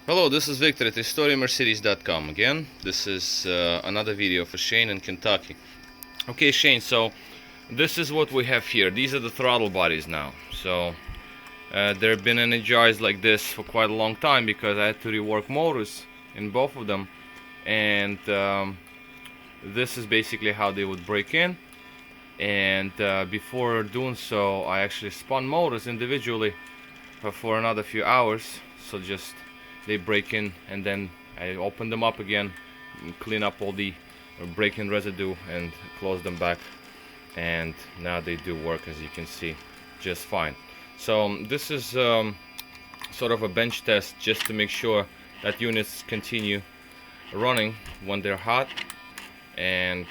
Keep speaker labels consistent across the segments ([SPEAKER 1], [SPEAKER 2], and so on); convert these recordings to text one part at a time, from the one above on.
[SPEAKER 1] Hello, this is Victor at HistoriaMercedes.com again. This is another video for Shane in Kentucky. Okay, Shane, so this is what we have here. These are the throttle bodies now. So they've been energized like this for quite a long time because I had to rework motors in both of them. And this is basically how they would break in. And before doing so, I actually spun motors individually for another few hours. So just they break in, and then I open them up again, clean up all the break-in residue and close them back, and now they do work, as you can see, just fine. So this is sort of a bench test just to make sure that units continue running when they're hot, and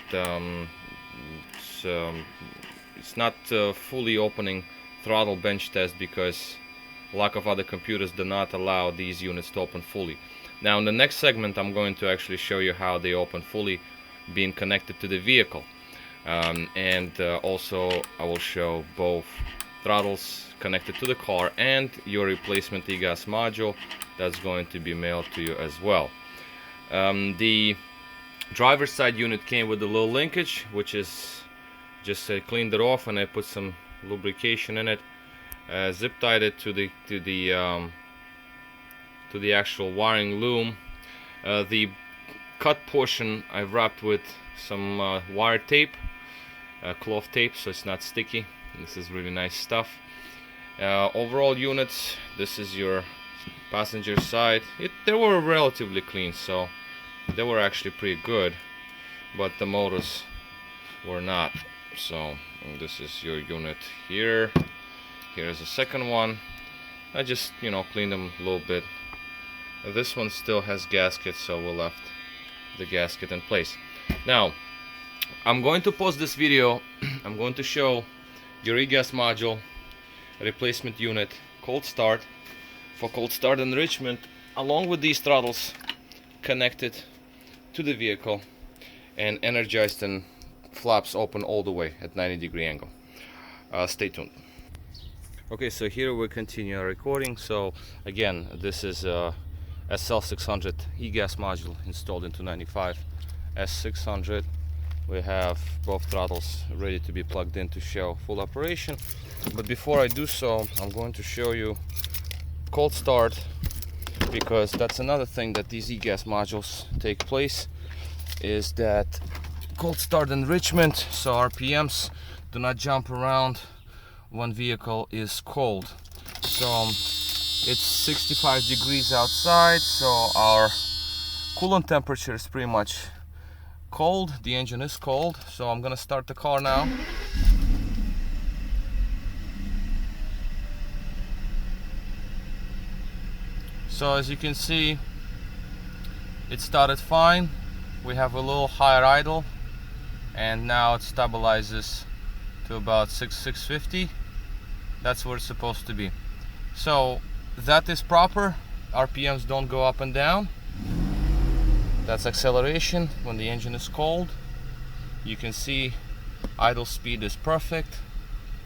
[SPEAKER 1] it's not fully opening throttle bench test because lack of other computers do not allow these units to open fully. Now in the next segment I'm going to actually show you how they open fully being connected to the vehicle, and also I will show both throttles connected to the car and your replacement Egas module that's going to be mailed to you as well. The driver's side unit came with a little linkage, which is just cleaned it off, and I put some lubrication in it. Zip tied it to the actual wiring loom. The cut portion I wrapped with some wire tape, cloth tape, so it's not sticky. This is really nice stuff. Overall units, this is your passenger side. They were relatively clean, so they were actually pretty good, but the motors were not. So this is your unit here. Here's the second one. I just, cleaned them a little bit. This one still has gasket, so we left the gasket in place. Now, I'm going to pause this video. I'm going to show your Egas module replacement unit cold start for cold start enrichment, along with these throttles connected to the vehicle and energized and flaps open all the way at 90-degree angle. Stay tuned. Okay, so here we continue our recording. So again, this is a SL600 Egas module installed into 95 S600. We have both throttles ready to be plugged in to show full operation. But before I do so, I'm going to show you cold start, because that's another thing that these Egas modules take place, is that cold start enrichment, so RPMs do not jump around when vehicle is cold. So it's 65 degrees outside, so our coolant temperature is pretty much cold. The engine is cold, so I'm gonna start the car now. So as you can see, it started fine. We have a little higher idle, and now it stabilizes to about 650. That's where it's supposed to be. So that is proper. RPMs don't go up and down. That's acceleration when the engine is cold. You can see idle speed is perfect,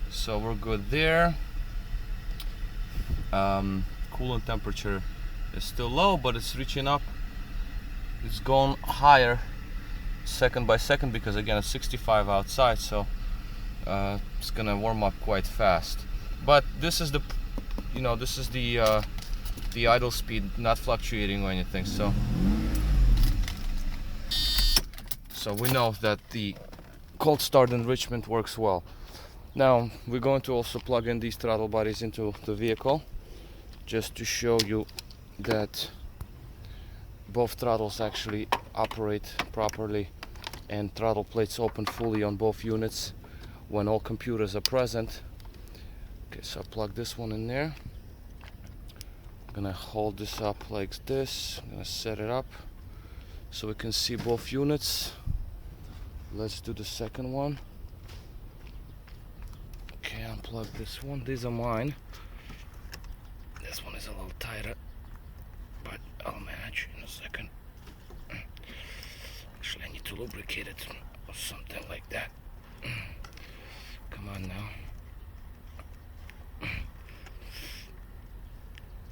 [SPEAKER 1] so we're good there. Coolant temperature is still low, but it's reaching up. It's going higher second by second because again it's 65 outside, so it's gonna warm up quite fast. But this is the the idle speed, not fluctuating or anything, so we know that the cold start enrichment works well. Now we're going to also plug in these throttle bodies into the vehicle just to show you that both throttles actually operate properly and throttle plates open fully on both units when all computers are present. Okay, so I plug this one in there. I'm gonna hold this up like this. I'm gonna set it up so we can see both units. Let's do the second one. Okay, unplug this one. These are mine. This one is a little tighter, but I'll manage in a second. Actually, I need to lubricate it or something like that. Come on now.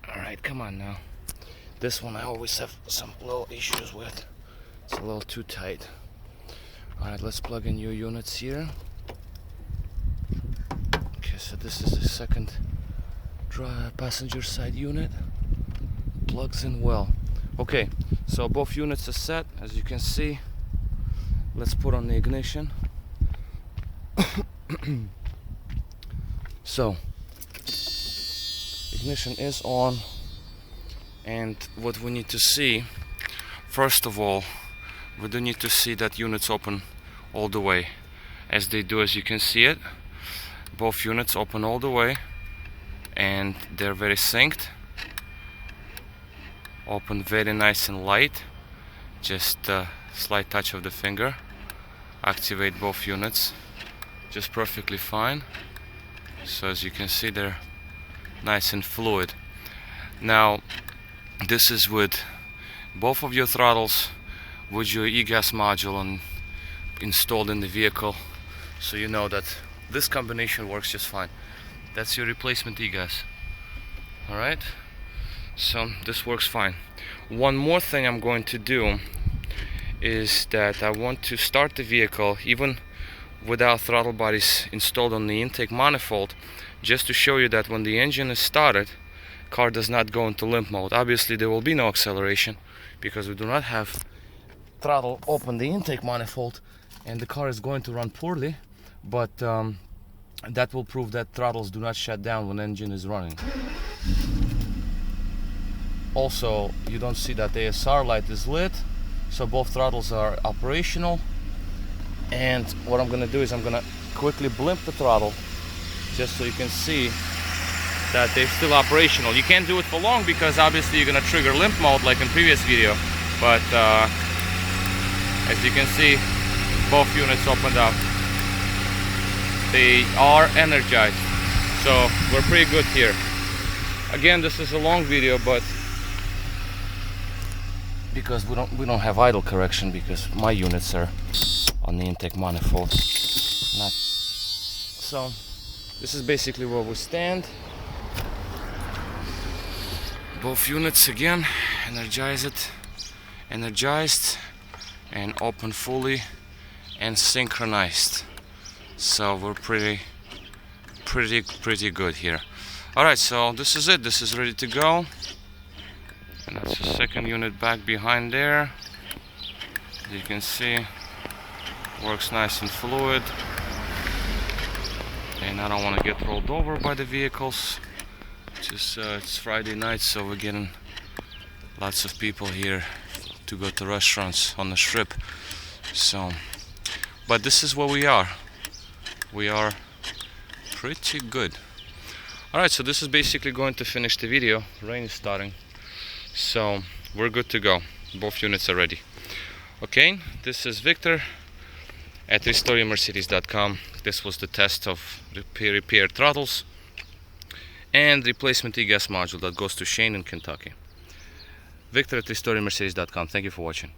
[SPEAKER 1] Alright, come on now. This one I always have some little issues with. It's a little too tight. Alright, let's plug in new units here. Okay, so this is the second passenger side unit. Plugs in well. Okay, so both units are set, as you can see. Let's put on the ignition. So, ignition is on, and what we need to see, first of all, we do need to see that units open all the way, as they do, as you can see it. Both units open all the way, and they're very synced. Open very nice and light, just a slight touch of the finger. Activate both units just perfectly fine. So as you can see, they're nice and fluid. Now this is with both of your throttles with your Egas module installed in the vehicle, so you know that this combination works just fine. That's your replacement Egas. Alright, so this works fine. One more thing I'm going to do is that I want to start the vehicle even without throttle bodies installed on the intake manifold, just to show you that when the engine is started, car does not go into limp mode. Obviously there will be no acceleration because we do not have throttle open the intake manifold, and the car is going to run poorly, but that will prove that throttles do not shut down when engine is running. Also, you don't see that the ASR light is lit, so both throttles are operational. And what I'm gonna do is I'm gonna quickly blimp the throttle just so you can see that they're still operational. You can't do it for long because obviously you're gonna trigger limp mode like in previous video, but as you can see, both units opened up. They are energized, so we're pretty good here. Again, this is a long video, but because we don't have idle correction because my units are on the intake manifold. So this is basically where we stand. Both units again energized and open fully and synchronized. So we're pretty good here. Alright, so this is it. This is ready to go. And that's the second unit back behind there. As you can see, works nice and fluid. And I don't want to get rolled over by the vehicles. Just it's Friday night, so we're getting lots of people here to go to restaurants on the strip. So, but this is where we are. We are pretty good. Alright, so this is basically going to finish the video. Rain is starting, so we're good to go. Both units are ready. Okay, this is Victor at restoreyourmercedes.com. This was the test of repaired throttles and replacement Egas module that goes to Shane in Kentucky. Victor at restoreyourmercedes.com. Thank you for watching.